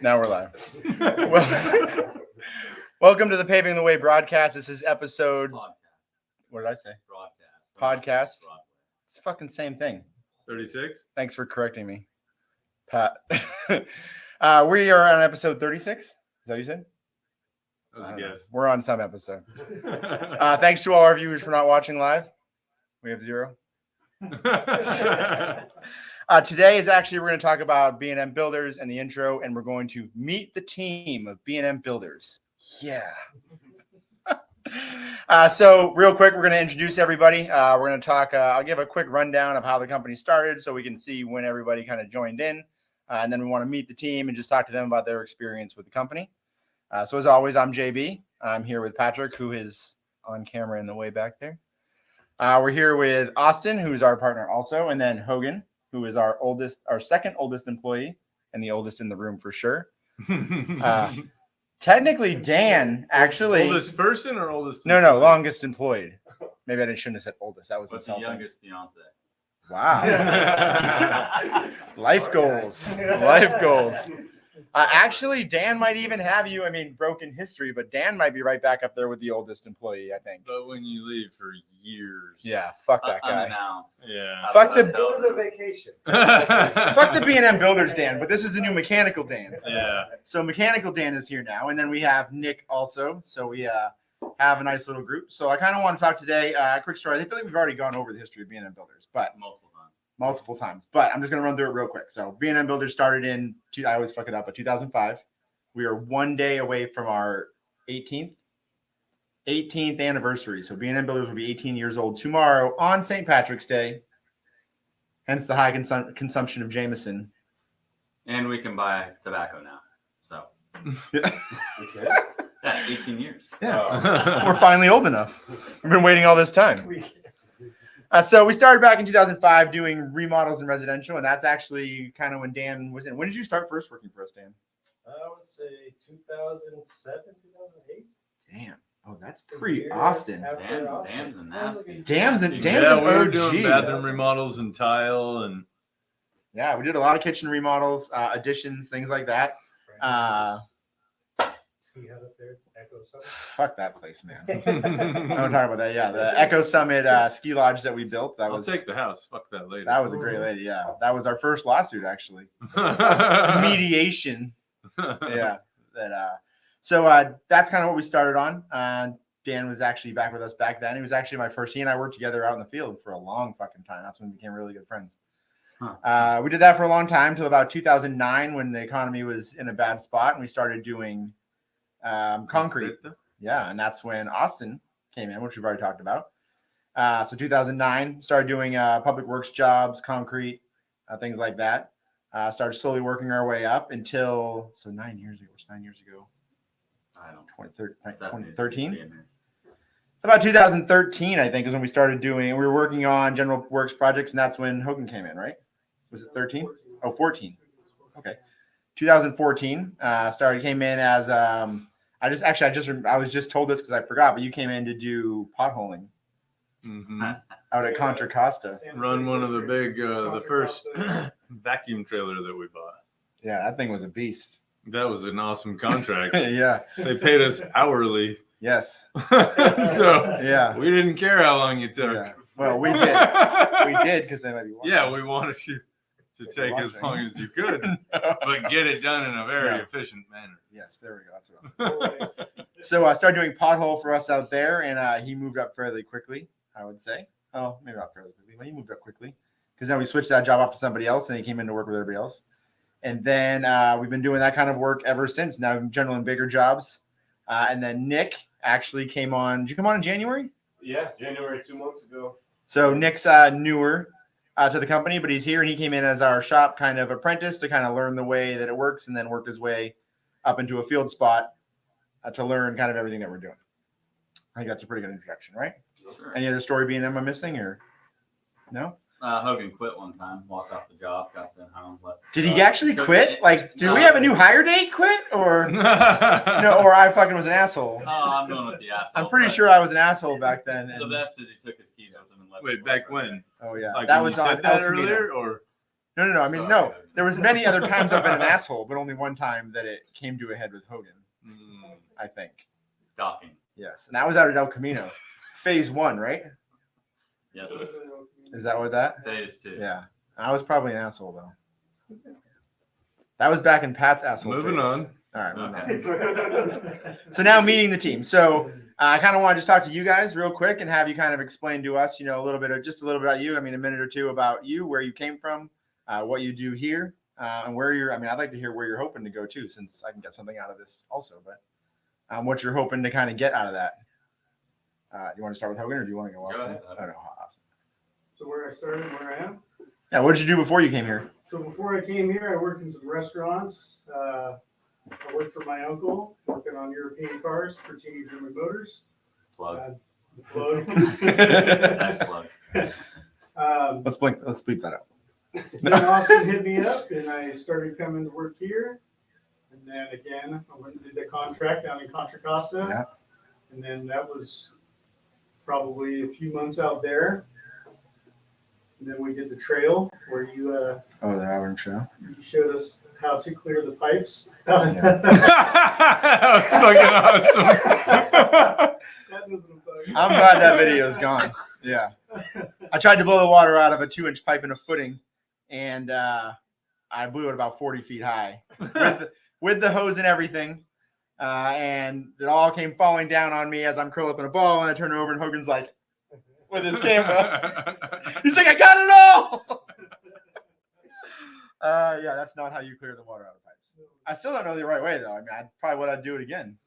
Now we're live. Well, welcome to the Paving the Way broadcast. This is episode. What did I say? Podcast. It's the fucking same thing. 36. Thanks for correcting me, Pat. We are on episode 36. Is that what you said? That was a guess. We're on some episode. Thanks to all our viewers for not watching live. We have 0. Today is actually, we're going to talk about B&M Builders and the intro, and we're going to meet the team of B&M Builders. Yeah. So real quick, we're going to introduce everybody. We're going to talk, I'll give a quick rundown of how the company started so we can see when everybody kind of joined in. And then we want to meet the team and just talk to them about their experience with the company. So as always, I'm JB. I'm here with Patrick, who is on camera in the way back there. We're here with Austin, who's our partner also, and then Hogan, who is our second oldest employee and the oldest in the room for sure. Technically, Dan actually. Oldest person or oldest? No, longest employed. Maybe I shouldn't have said oldest. That was the youngest fiance. Wow. Life goals. Life goals. Actually, Dan might even have you. I mean, broken history, but Dan might be right back up there with the oldest employee, I think. But when you leave for years. Yeah, fuck that guy. Unannounced. Yeah. Fuck the. It was a vacation. Fuck the B&M Builders Dan, but this is the new Mechanical Dan. Yeah. So Mechanical Dan is here now, and then we have Nick also. So we have a nice little group. So I kind of want to talk today. Quick story. I feel like we've already gone over the history of B&M Builders, but multiple times. But I'm just going to run through it real quick. So B&M Builders started in, I always fuck it up, but 2005. We are one day away from our 18th anniversary. So B&M Builders will be 18 years old tomorrow on St. Patrick's Day. Hence the high consumption of Jameson. And we can buy tobacco now. So. Yeah. Yeah, 18 years. Yeah. We're finally old enough. We've been waiting all this time. So we started back in 2005 doing remodels and residential, and that's actually kind of when Dan was in. When did you start first working for us, Dan? I would say 2007, 2008. Damn. Oh, that's pre-Austin. Dan's a nasty. Dan's an We were OG. doing bathroom remodels and tile and. Yeah, we did a lot of kitchen remodels, additions, things like that. Ski hut up there, Echo Summit. Fuck that place, man. I don't talk about that. Yeah, the Echo Summit ski lodge that we built. I'll take the house. Fuck that later. That was a great lady. Yeah, that was our first lawsuit actually. Mediation. Yeah. So that's kind of what we started on. Dan was actually back with us back then. He was actually my first. He and I worked together out in the field for a long fucking time. That's when we became really good friends. We did that for a long time till about 2009 when the economy was in a bad spot and we started doing concrete. Yeah, and that's when Austin came in, which we've already talked about. So 2009, started doing public works jobs, concrete, things like that. Started slowly working our way up until 9 years ago. What's 9 years ago? I don't 2013. About 2013, I think, is when we started doing. We were working on general works projects, and that's when Hogan came in, right? Was it 13? Oh, 14. Okay. 2014 came in as I was just told this because I forgot, but you came in to do potholing out at Contra Costa. Run one of the big, the first vacuum trailer that we bought. Yeah, that thing was a beast. That was an awesome contract. Yeah. They paid us hourly. Yes. So yeah, we didn't care how long you took. Yeah. Well, we did. We did because they might be watching. Yeah, we wanted you to take as long as you could, but get it done in a very efficient manner. Yes, there we go. That's what So I started doing pothole for us out there, and he moved up fairly quickly, I would say. Oh, maybe not fairly quickly, but he moved up quickly because then we switched that job off to somebody else, and he came in to work with everybody else. And then we've been doing that kind of work ever since. Now, general and bigger jobs. And then Nick actually came on. Did you come on in January? Yeah, January 2 months ago. So Nick's newer to the company, but he's here and he came in as our shop kind of apprentice to kind of learn the way that it works and then worked his way up into a field spot to learn kind of everything that we're doing. I think that's a pretty good introduction, right? Sure. Any other story being them I'm missing or no? Hogan quit one time, walked off the job, got sent home. Did he actually quit? Like, do we have a new hire date quit or no? Or I fucking was an asshole. Oh, I'm going with the asshole. I'm pretty sure I was an asshole back then. The best is he took his keys with him and left. Wait, back when? Oh yeah, Like that when was you on said that El Camino. earlier, or No. I mean, Sorry, no. Hogan. There was many other times I've been an asshole, but only one time that it came to a head with Hogan, I think. Docking. Yes. And that was out at El Camino. Phase 1, right? Yes. Is that what that? Phase 2. Yeah. I was probably an asshole, though. That was back in Pat's asshole Moving phase. on. All right. moving on. Okay. So now meeting the team. So I kind of want to just talk to you guys real quick and have you kind of explain to us, a little bit about you. I mean, a minute or two about you, where you came from, what you do here, and where you're. I mean, I'd like to hear where you're hoping to go too, since I can get something out of this also. But what you're hoping to kind of get out of that. You want to start with Hogan, or do you want to go Austin? ahead. I don't know. Austin. So where I started and where I am. Yeah. What did you do before you came here? So before I came here, I worked in some restaurants. I worked for my uncle, working on European cars for Teenage German Motors. Plug. Plug. Nice plug. Let's bleep that out. Then Austin hit me up, and I started coming to work here. And then again, I went and did the contract down in Contra Costa. Yeah. And then that was probably a few months out there. And then we did the trail where you The Auburn show. you showed us how to clear the pipes. That was fucking awesome. That is what I'm talking I'm about. glad that video is gone. Yeah. I tried to blow the water out of a 2-inch pipe in a footing, and I blew it about 40 feet high with the hose and everything. And it all came falling down on me as I'm curled up in a ball, and I turn over, and Hogan's like, with his camera. He's like, I got it all. Yeah, that's not how you clear the water out of pipes. I still don't know the right way, though. I mean, I probably would I'd do it again.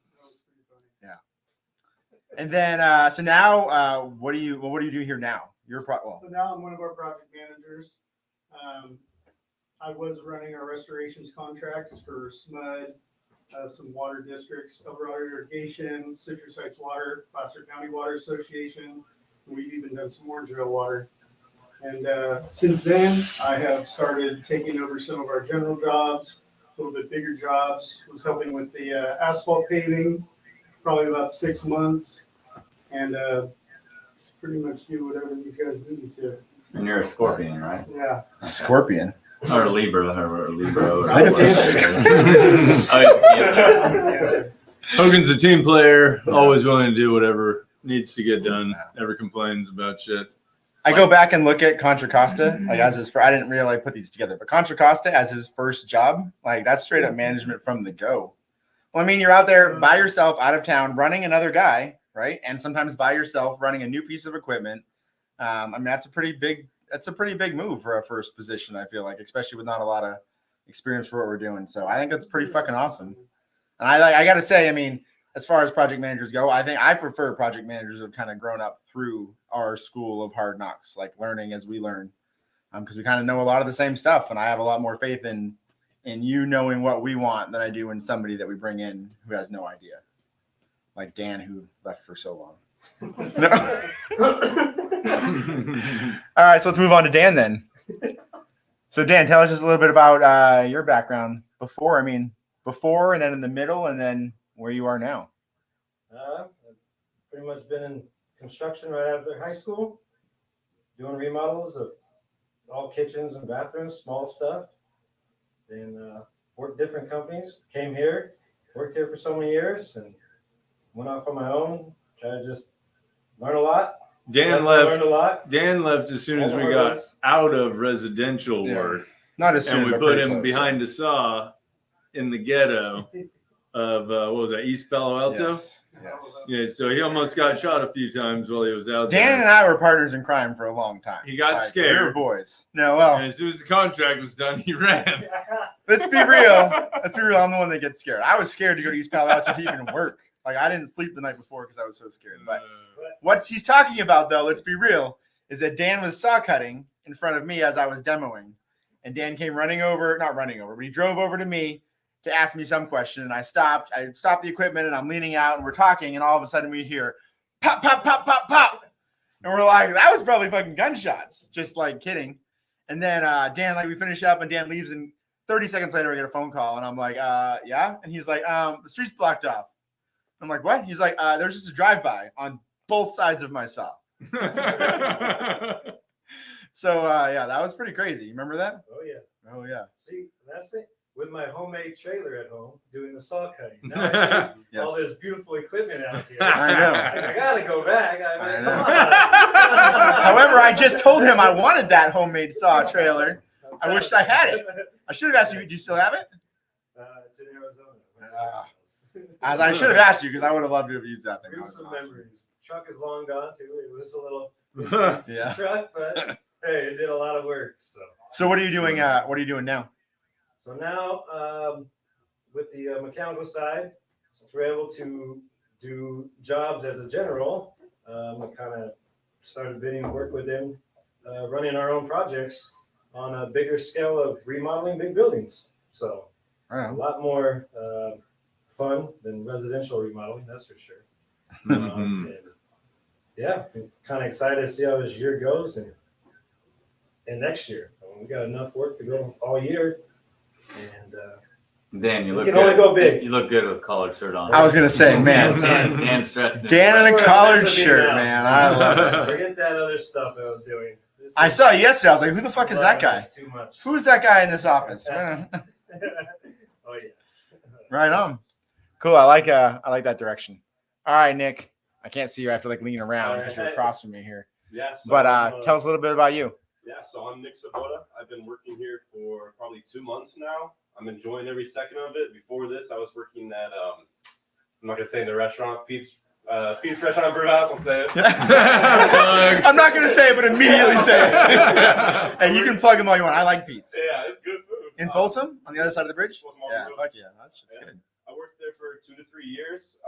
And then, so now, what do you do here now? You're So now I'm one of our project managers. I was running our restorations contracts for SMUD, some water districts, Eldorado Irrigation, Citrus Heights Water, Placer County Water Association. We've even done some Orangeville water. And since then, I have started taking over some of our general jobs, a little bit bigger jobs. Was helping with the asphalt paving, probably about 6 months, and just pretty much do whatever these guys need me to. And you're a scorpion, right? Yeah. Scorpion. Or a Libra, or Libra. Or I think it's Oh, Hogan's a team player, always willing to do whatever needs to get done. Never complains about shit. I go back and look at Contra Costa, like as his. I didn't really put these together, but Contra Costa as his first job, like that's straight up management from the go. Well, I mean, you're out there by yourself, out of town, running another guy, right? And sometimes by yourself, running a new piece of equipment. I mean, that's a pretty big move for a first position. I feel like, especially with not a lot of experience for what we're doing. So I think that's pretty fucking awesome. And I got to say, I mean, as far as project managers go, I think I prefer project managers who have kind of grown up through our school of hard knocks, like learning as we learn, because we kind of know a lot of the same stuff. And I have a lot more faith in you knowing what we want than I do in somebody that we bring in who has no idea, like Dan, who left for so long. All right, so let's move on to Dan then. So Dan, tell us just a little bit about your background before, and then in the middle, and then where you are now. I've pretty much been in construction right after high school, doing remodels of all kitchens and bathrooms, small stuff. Then worked different companies, came here, worked here for so many years, and went off on my own, tried to just learn a lot. Dan Learned a lot. left as soon as we got out of residential work, Not as soon, and we but put pretty him close, behind a saw in the ghetto of what was that, East Palo Alto? Yes. Yeah, so he almost got shot a few times while he was out Dan there. and I were partners in crime for a long time. He got We scared. were boys. No, well, And as soon as the contract was done, he ran. let's be real. I'm the one that gets scared. I was scared to go to East Palo Alto to even work. Like I didn't sleep the night before because I was so scared. But what he's talking about, though, let's be real, is that Dan was saw cutting in front of me as I was demoing, and Dan came not running over, but he drove over to me to ask me some question, and I stopped the equipment, and I'm leaning out, and we're talking, and all of a sudden we hear pop, pop, pop, pop, pop, and we're like, that was probably fucking gunshots, just like kidding. And then Dan, like we finish up, and Dan leaves, and 30 seconds later I get a phone call, and I'm like, yeah, and he's like, the street's blocked off. I'm like, what? He's like, there's just a drive-by on both sides of my saw. So yeah, that was pretty crazy. You remember that? Oh yeah. Oh yeah. See, that's it. With my homemade trailer at home, doing the saw cutting. Now I see Yes. all this beautiful equipment out here. I know. I gotta go back. I mean, I come know. on. However, I just told him I wanted that homemade saw trailer. I wished I had it. I should have asked you. Do you still have it? It's in Arizona. As I should have asked you because I would have loved to have used that thing. That was Gruesome awesome. memories. Truck is long gone too. It was a little Yeah. truck, but hey, it did a lot of work. So what are you doing? What are you doing now? So now, with the mechanical side, since we're able to do jobs as a general, I kind of started bidding work with them, running our own projects on a bigger scale of remodeling big buildings. So a lot more fun than residential remodeling, that's for sure. And yeah, kind of excited to see how this year goes and next year. We got enough work to go all year. And Dan, you we look can good. only go big. You look good with collared shirt on. I was gonna say, man, Dan's dressed in Dan in a That's collared where it's meant to be shirt, now. man. I love it. Forget that other stuff I was doing. This I is- saw you yesterday. I was like, who the fuck is that guy? It's too much. Who's that guy in this office? Oh yeah. Right on. Cool. I like that direction. All right, Nick. I can't see you. I have to like lean around because you're across from me here. Yeah. So But I'm, tell us a little bit about you. Yeah, so I'm Nick Sabota. I've been working here for probably 2 months now. I'm enjoying every second of it. Before this, I was working at I'm not gonna say the restaurant, Peace Restaurant and Brew House. I'll say it. I'm not gonna say it, but immediately say it. And you can plug them all you want. I like Pete's. Yeah, it's good food. In Folsom, on the other side of the bridge. Folsom on Yeah, the road. fuck yeah, that's Yeah. good. I worked there for 2 to 3 years.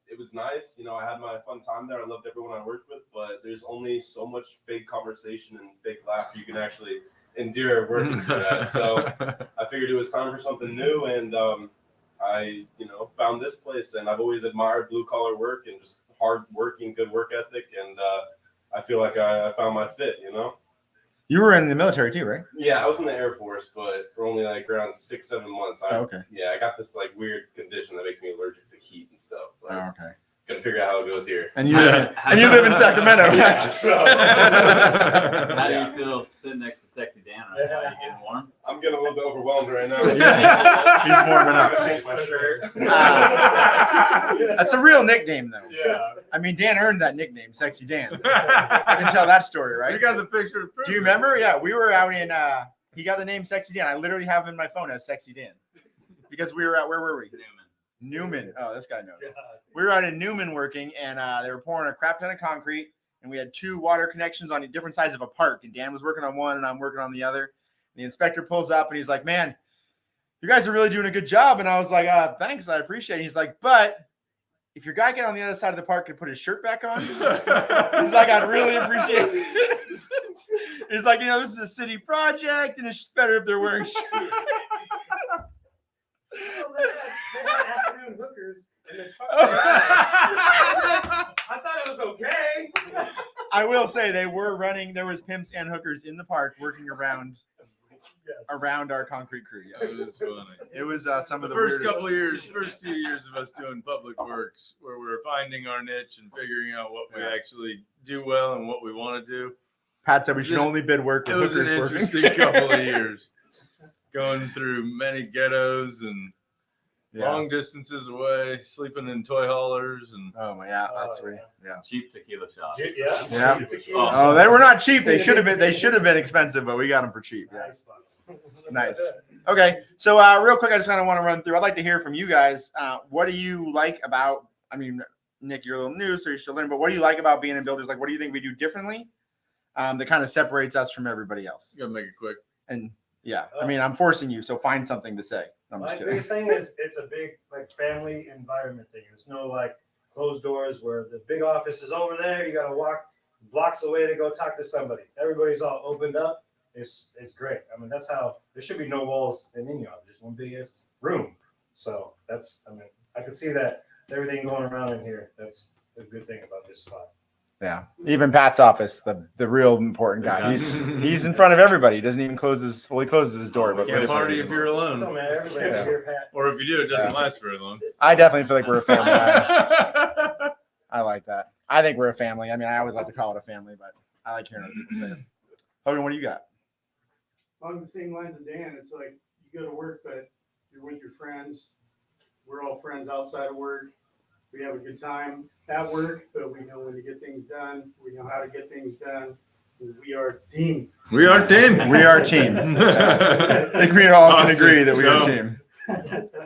It was nice. You know, I had my fun time there. I loved everyone I worked with, but there's only so much big conversation and big laughter you can actually endure working through that. So I figured it was time for something new, and I, found this place. And I've always admired blue collar work and just hard working, good work ethic, and I feel like I found my fit. You were in the military too, right? Yeah, I was in the Air Force, but for only like around 6-7 months. Okay. Yeah, I got this like weird condition that makes me allergic to heat and stuff. Like, Oh, okay. gotta figure out how it goes here. And you live in Sacramento. Yeah, Yes. so- How do Yeah. you feel sitting next to Sexy Dan right now? You getting warm? I'm getting a little bit overwhelmed right now. Yeah. He's warming I up. gotta change my shirt. That's a real nickname, though. Yeah. I mean, Dan earned that nickname, Sexy Dan. I can tell that story, You right? got the picture. to prove Do you it. remember? Yeah, we were out in. He got the name Sexy Dan. I literally have him in my phone as Sexy Dan because we were at. Where were we? Newman. Oh, this guy knows. We were out in Newman working, and they were pouring a crap ton of concrete, and we had 2 water connections on different sides of a park, and Dan was working on one, and I'm working on the other. The inspector pulls up, and he's like, "Man, you guys are really doing a good job." And I was like, "Thanks, I appreciate it." He's like, "But if your guy get on the other side of the park and put his shirt back on," he's like, "I'd really appreciate it." He's like, "This is a city project, and it's just better if they're wearing shirts." Well, they had afternoon hookers in the truck. I thought it was okay. I will say they were running. There was pimps and hookers in the park working around Yes. our concrete crew. That Yes. was funny. It was some The of the first weirdest- couple of years, first few years of us doing public works, where we're finding our niche and figuring out what we Yeah. actually do well and what we want to do. Pat said we should only bid work It with was an hookers working. interesting couple of years, going through many ghettos and Yeah. long distances away, sleeping in toy haulers, and Oh my, yeah, that's Oh, right. Yeah. Cheap tequila shops. Yeah. Yeah. Oh. Oh, they were not cheap. They should have been. They should have been expensive, but we got them for cheap. Yeah. Nice. Nice. Okay, so real quick, I just kind of want to run through. I'd like to hear from you guys. What do you like about? I mean, Nick, you're a little new, so you're still learning. But what do you like about being in Builders? Like, what do you think we do differently that kind of separates us from everybody else? you gotta make it quick. And yeah, I mean, I'm forcing you, so find something to say. I'm My just kidding. biggest thing is it's a big family environment thing. There's no closed doors where the big office is over there. You got to walk blocks away to go talk to somebody. Everybody's all opened up. It's great. I mean, that's how there should be no walls in any office, just one big room. So I can see that everything going around in here. That's a good thing about this spot. Yeah, even Pat's office, the real important guy. He's in front of everybody. He doesn't even close his. Well, he closes his door, but for Can't different party if reasons. you're No, alone, man, everybody's Yeah. here, Pat. or if you do, it doesn't Yeah. last very long. I definitely feel like we're a family. I like that. I think we're a family. I mean, I always like to call it a family, but I like hearing other people say it. Hogan, what do you got? Along the same lines of Dan, it's like you go to work, but you're with your friends. We're all friends outside of work. We have a good time at work, but we know when to get things done. We know how to get things done. We are a team. We are team. We are a team. I think we all can agree that we are a Awesome. team.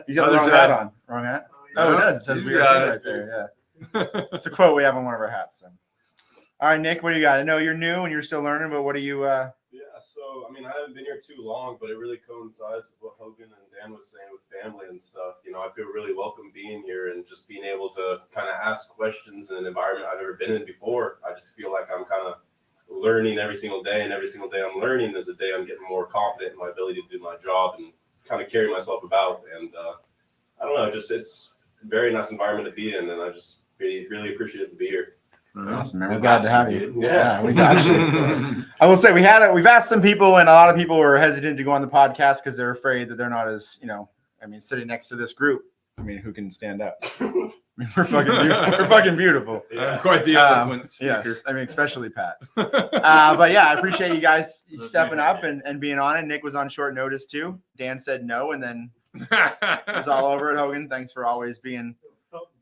You got the Other wrong side. hat on. Wrong hat? Oh, it does. It says You we are a got team it. right there. Yeah. It's a quote we have on one of our hats. So. All right, Nick, what do you got? I know you're new and you're still learning, but what do you? Yeah, so I mean, I haven't been here too long, but it really coincides with what Hogan and Dan was saying with family and stuff. You know, I feel really welcome being here and just being able to kind of ask questions in an environment I've never been in before. I just feel like I'm kind of learning every single day, and every single day I'm learning is a day I'm getting more confident in my ability to do my job and kind of carry myself about. And I don't know, just it's a very nice environment to be in, and I just really appreciate it to be here. Awesome, man. We're glad to have you. dude. Yeah, we got you. I will say we've asked some people, and a lot of people were hesitant to go on the podcast because they're afraid that they're not as, sitting next to this group. I mean, who can stand up? I mean, we're fucking beautiful. I'm quite the eloquent speaker. Yes, I mean, especially Pat. But yeah, I appreciate you guys stepping up and being on it. Nick was on short notice too. Dan said no, and then it was all over it. Hogan, thanks for always being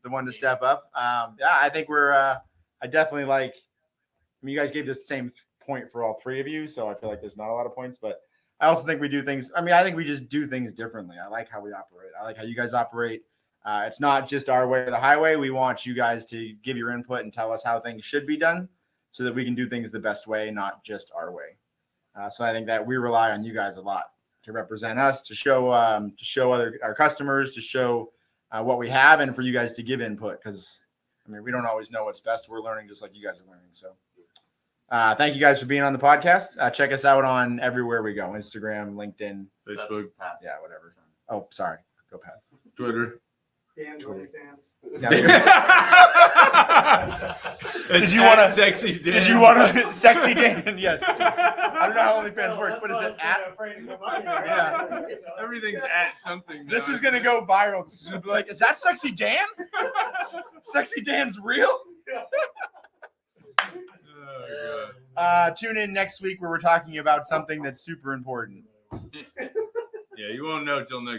the one to step up. Yeah, I think I definitely like. I mean, you guys gave the same point for all three of you, so I feel like there's not a lot of points, but I also think we do things. I mean, I think we just do things differently. I like how we operate. I like how you guys operate. It's not just our way or the highway. We want you guys to give your input and tell us how things should be done so that we can do things the best way, not just our way. So I think that we rely on you guys a lot to represent us, to show our customers, to show what we have, and for you guys to give input. Because I mean, we don't always know what's best. We're learning just like you guys are learning. So thank you guys for being on the podcast. Check us out on everywhere we go: Instagram, LinkedIn, Facebook, yeah, whatever. Oh, sorry. Go Pat. Twitter. Dan's OnlyFans. Did you want to sexy? Dan. Did you want to sexy Dan? Yes. I don't know how OnlyFans work. What is it? At? Yeah. Everything's at something. This now. is gonna go viral. It's gonna be like, is that sexy Dan? Sexy Dan's real? Oh, God. Tune in next week where we're talking about something that's super important. Yeah, you won't know till next.